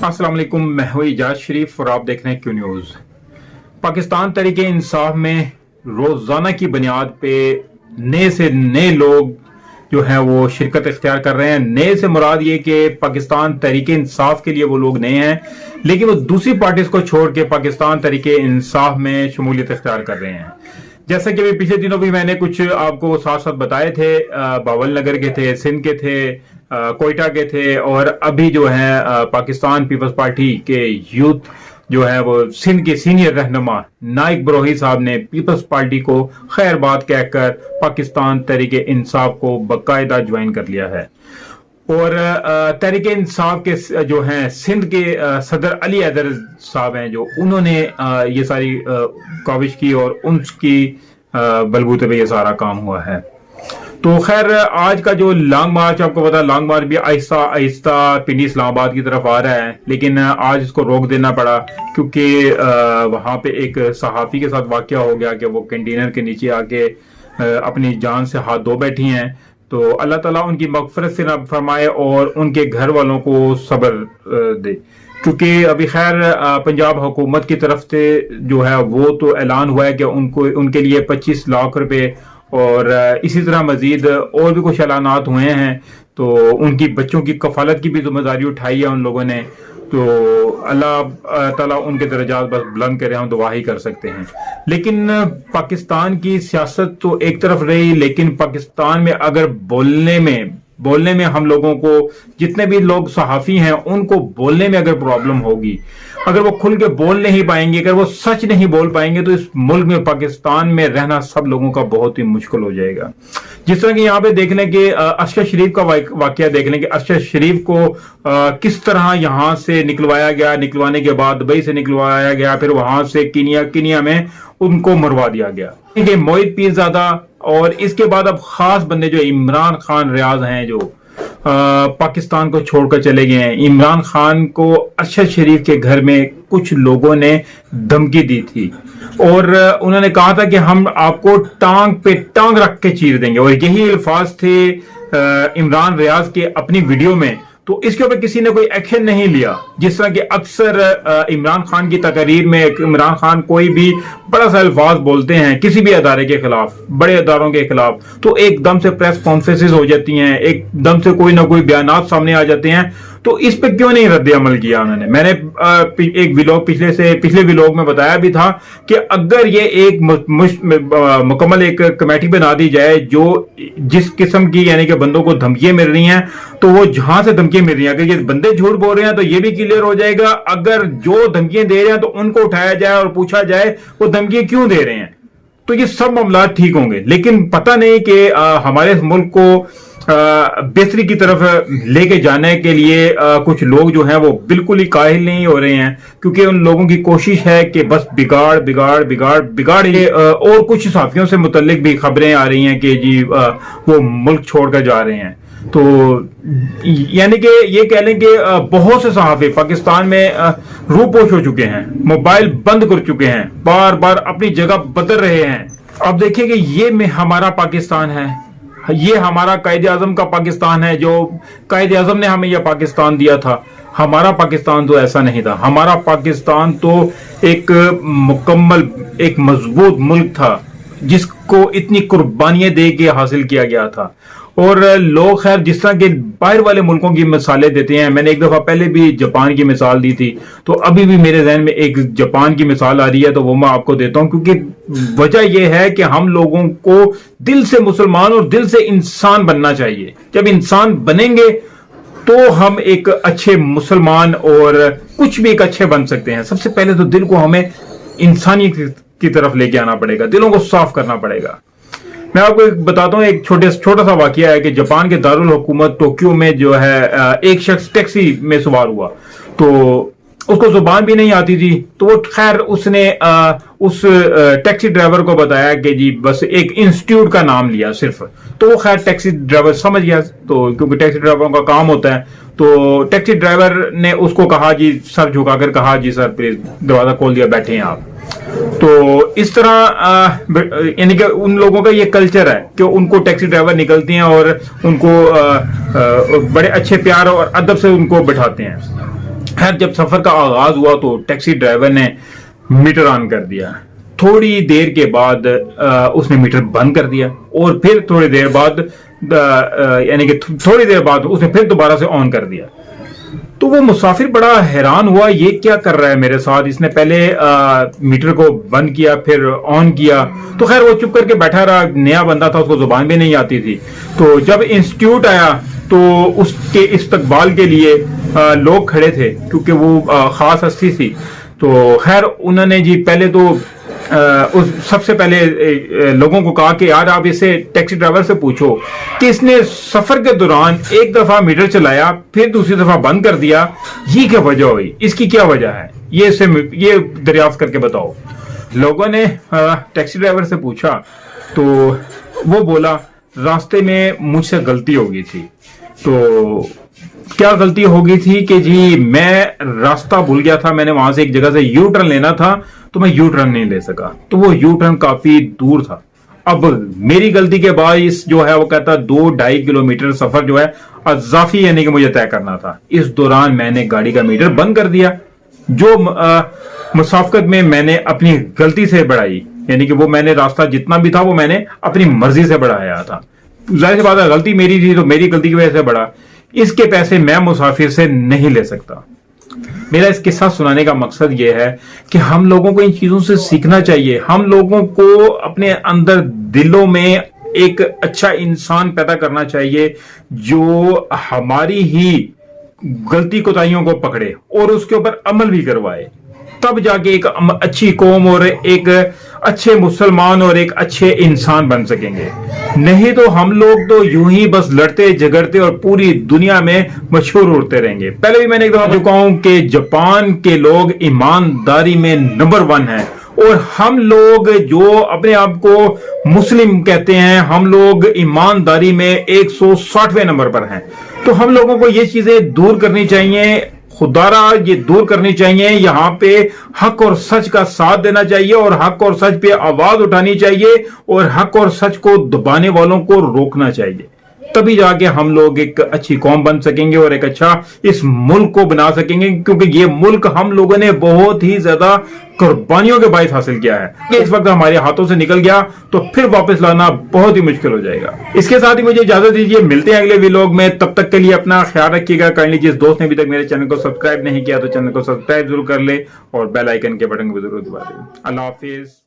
अस्सलाम वालेकुम, मैं हूं इजाज शरीफ और आप देख रहे हैं क्यू न्यूज़। पाकिस्तान तहरीके इंसाफ में रोज़ाना की बुनियाद पे नए से नए लोग जो हैं वो शिरकत इख्तियार कर रहे हैं। नए से मुराद ये कि पाकिस्तान तहरीके इंसाफ के लिए वो लोग नए हैं, लेकिन वो दूसरी पार्टीज को छोड़ के पाकिस्तान तहरीके इंसाफ में शमूलियत इख्तियार कर रहे हैं। जैसा कि अभी पिछले दिनों भी मैंने कुछ आपको साथ साथ बताए थे, बावल नगर के थे, सिंध के थे, कोयटा के थे, और अभी जो है पाकिस्तान पीपल्स पार्टी के यूथ जो है वो सिंध के सीनियर रहनुमा नाइक बरोही साहब ने पीपल्स पार्टी को खैर बात कहकर पाकिस्तान तहरीके इंसाफ को बाकायदा ज्वाइन कर लिया है। और तहरीके इंसाफ के जो हैं सिंध के सदर अली हैदर साहब हैं, जो उन्होंने ये सारी काविश की और उनकी बलबूते पे ये सारा काम हुआ है। तो खैर आज का जो लॉन्ग मार्च, आपको पता है लॉन्ग मार्च भी आहिस्ता आहिस्ता पिंडी इस्लामाबाद की तरफ आ रहा है, लेकिन आज इसको रोक देना पड़ा क्योंकि वहां पे एक सहाफी के साथ वाकया हो गया कि वो कंटेनर के नीचे आके अपनी जान से हाथ धो बैठी हैं। तो अल्लाह ताला उनकी मगफरत से ना फरमाए और उनके घर वालों को सब्र दे, क्योंकि अभी खैर पंजाब हुकूमत की तरफ से जो है वो तो ऐलान हुआ है कि उनको उनके लिए 25 लाख रुपए और इसी तरह मजीद और भी कुछ ऐलानात हुए हैं। तो उनकी बच्चों की कफालत की भी जिम्मेदारी उठाई है उन लोगों ने। तो अल्लाह ताला उनके दर्जात बस बुलंद करे, हम दुआ ही कर सकते हैं। लेकिन पाकिस्तान की सियासत तो एक तरफ रही, लेकिन पाकिस्तान में अगर बोलने में हम लोगों को, जितने भी लोग सहाफी हैं उनको बोलने में अगर प्रॉब्लम होगी, अगर वो खुल के बोल नहीं पाएंगे, अगर वो सच नहीं बोल पाएंगे, तो इस मुल्क में पाकिस्तान में रहना सब लोगों का बहुत ही मुश्किल हो जाएगा। जिस तरह की यहाँ पे देख लें कि अरशद शरीफ का वाकया देख लें कि अरशद शरीफ को किस तरह यहाँ से निकलवाया गया, निकलवाने के बाद दुबई से निकलवाया गया, फिर वहां से किनिया में उनको मरवा दिया गया। मोहित पीरजादा और इसके बाद अब खास बंदे जो इमरान खान रियाज हैं जो पाकिस्तान को छोड़कर चले गए हैं। इमरान खान को अरशद शरीफ के घर में कुछ लोगों ने धमकी दी थी और उन्होंने कहा था कि हम आपको टांग पे टांग रख के चीर देंगे, और यही अल्फाज थे इमरान रियाज के अपनी वीडियो में। तो इसके ऊपर किसी ने कोई एक्शन नहीं लिया। जिस तरह कि अक्सर इमरान खान की तकरीर में इमरान खान कोई भी बड़ा सा अल्फाज बोलते हैं किसी भी अदारे के खिलाफ, बड़े अदारों के खिलाफ, तो एकदम से प्रेस कॉन्फ्रेंसेस हो जाती हैं, एकदम से कोई ना कोई बयानात सामने आ जाते हैं। तो इस पे क्यों नहीं रद्द अमल किया उन्होंने? मैंने एक विलोग पिछले विलोग में बताया भी था कि अगर ये एक मुकम्मल एक कमेटी बना दी जाए जो जिस किस्म की यानी कि बंदों को धमकियां मिल रही हैं, तो वो जहां से धमकियां मिल रही हैं, अगर ये बंदे झूठ बोल रहे हैं तो ये भी क्लियर हो जाएगा। अगर जो धमकियां दे रहे हैं तो उनको उठाया जाए और पूछा जाए वो धमकियां क्यों दे रहे हैं, तो ये सब मामला ठीक होंगे। लेकिन पता नहीं कि हमारे मुल्क को बेहतरी की तरफ लेके जाने के लिए कुछ लोग जो हैं वो बिल्कुल ही काहिल नहीं हो रहे हैं, क्योंकि उन लोगों की कोशिश है कि बस बिगाड़ बिगाड़ बिगाड़ बिगाड़। और कुछ साथियों से मुतल्लिक भी खबरें आ रही हैं कि जी वो मुल्क छोड़कर जा रहे हैं। तो यानी कि ये कह लें कि बहुत से सहाफी पाकिस्तान में रूपोश हो चुके हैं, मोबाइल बंद कर चुके हैं, बार बार अपनी जगह बदल रहे हैं। अब देखिए कि ये हमारा पाकिस्तान है, ये हमारा कायदे आजम का पाकिस्तान है, जो कायदे आजम ने हमें यह पाकिस्तान दिया था। हमारा पाकिस्तान तो ऐसा नहीं था। हमारा पाकिस्तान तो एक मुकम्मल एक मजबूत मुल्क था जिसको इतनी कुर्बानियां दे के हासिल किया गया था। और लोग खैर जिस तरह के बाहर वाले मुल्कों की मिसालें देते हैं, मैंने एक दफा पहले भी जापान की मिसाल दी थी, तो अभी भी मेरे जहन में एक जापान की मिसाल आ रही है, तो वो मैं आपको देता हूं, क्योंकि वजह यह है कि हम लोगों को दिल से मुसलमान और दिल से इंसान बनना चाहिए। जब इंसान बनेंगे तो हम एक अच्छे मुसलमान और कुछ भी एक अच्छे बन सकते हैं। सबसे पहले तो दिल को हमें इंसानियत की तरफ लेके आना पड़ेगा, दिलों को साफ करना पड़ेगा। मैं आपको एक बताता हूँ, एक छोटा सा वाकया है कि जापान के दारुल हुकूमत टोक्यो में जो है एक शख्स टैक्सी में सवार हुआ, तो उसको जुबान भी नहीं आती थी। तो वो खैर उसने उस टैक्सी ड्राइवर को बताया कि जी बस एक इंस्टीट्यूट का नाम लिया सिर्फ, तो वो खैर टैक्सी ड्राइवर समझ गया, तो क्योंकि टैक्सी ड्राइवरों का काम होता है। तो टैक्सी ड्राइवर ने उसको कहा जी, सर झुकाकर कहा जी सर प्लीज दरवाजा खोल दिया, बैठे हैं आप। तो इस तरह यानी कि उन लोगों का ये कल्चर है कि उनको टैक्सी ड्राइवर निकलते हैं और उनको बड़े अच्छे प्यार और अदब से उनको बिठाते हैं। खैर जब सफर का आगाज हुआ तो टैक्सी ड्राइवर ने मीटर ऑन कर दिया। थोड़ी देर के बाद उसने मीटर बंद कर दिया और फिर थोड़ी देर बाद यानी कि थोड़ी देर बाद उसने फिर दोबारा से ऑन कर दिया। तो वो मुसाफिर बड़ा हैरान हुआ, ये क्या कर रहा है मेरे साथ। इसने पहले मीटर को बंद किया फिर ऑन किया। तो खैर वो चुप करके बैठा रहा, नया बंदा था, उसको जुबान भी नहीं आती थी। तो जब इंस्टीट्यूट आया तो उसके इस्तकबाल के लिए लोग खड़े थे क्योंकि वो खास हस्ती थी। तो खैर उन्होंने जी पहले तो उस सबसे पहले लोगों को कहा कि यार आप इसे टैक्सी ड्राइवर से पूछो कि इसने सफर के दौरान एक दफा मीटर चलाया फिर दूसरी दफा बंद कर दिया, ये क्या वजह हुई, इसकी क्या वजह है, ये दरियाफ्त करके बताओ। लोगों ने टैक्सी ड्राइवर से पूछा तो वो बोला रास्ते में मुझसे गलती हो गई थी। तो क्या गलती हो गई थी कि जी मैं रास्ता भूल गया था, मैंने वहां से एक जगह से यू टर्न लेना था तो मैं यू टर्न नहीं ले सका, तो वो यू टर्न काफी दूर था। अब मेरी गलती के बाइस जो है वो कहता 2-2.5 किलोमीटर सफर जो है अजाफी यानी कि मुझे तय करना था। इस दौरान मैंने गाड़ी का मीटर बंद कर दिया जो मुसाफकत में मैंने अपनी गलती से बढ़ाई, यानी कि वो मैंने रास्ता जितना भी था वो मैंने अपनी मर्जी से बढ़ाया था। जाहिर सी बात है गलती मेरी थी तो मेरी गलती की वजह से बढ़ा, इसके पैसे मैं मुसाफिर से नहीं ले सकता। मेरा इस किस्सा सुनाने का मकसद यह है कि हम लोगों को इन चीजों से सीखना चाहिए। हम लोगों को अपने अंदर दिलों में एक अच्छा इंसान पैदा करना चाहिए जो हमारी ही गलती कोताहियों को पकड़े और उसके ऊपर अमल भी करवाए, तब जाके एक अच्छी कौम और एक अच्छे मुसलमान और एक अच्छे इंसान बन सकेंगे। नहीं तो हम लोग तो यूं ही बस लड़ते झगड़ते और पूरी दुनिया में मशहूर उड़ते रहेंगे। पहले भी मैंने एक दफा चुका हूं कि जापान के लोग ईमानदारी में नंबर 1 हैं और हम लोग जो अपने आप को मुस्लिम कहते हैं हम लोग ईमानदारी में 160वें नंबर पर हैं। तो हम लोगों को ये चीजें दूर करनी चाहिए, खुदारा ये दूर करनी चाहिए। यहाँ पे हक और सच का साथ देना चाहिए और हक और सच पे आवाज उठानी चाहिए और हक और सच को दबाने वालों को रोकना चाहिए, तभी जाके हम लोग एक अच्छी कौम बन सकेंगे और एक अच्छा इस मुल्क को बना सकेंगे, क्योंकि ये मुल्क हम लोगों ने बहुत ही ज्यादा कुर्बानियों के बायस हासिल किया है। इस वक्त हमारे हाथों से निकल गया तो फिर वापस लाना बहुत ही मुश्किल हो जाएगा। इसके साथ ही मुझे इजाजत दीजिए, मिलते हैं अगले व्लॉग में। तब तक के लिए अपना ख्याल रखिएगा। काइंडली जिस दोस्त ने अभी तक मेरे चैनल को सब्सक्राइब नहीं किया तो चैनल को सब्सक्राइब जरूर कर ले और बेल आइकन के बटन को जरूर दबा दें। अल्लाह हाफिज।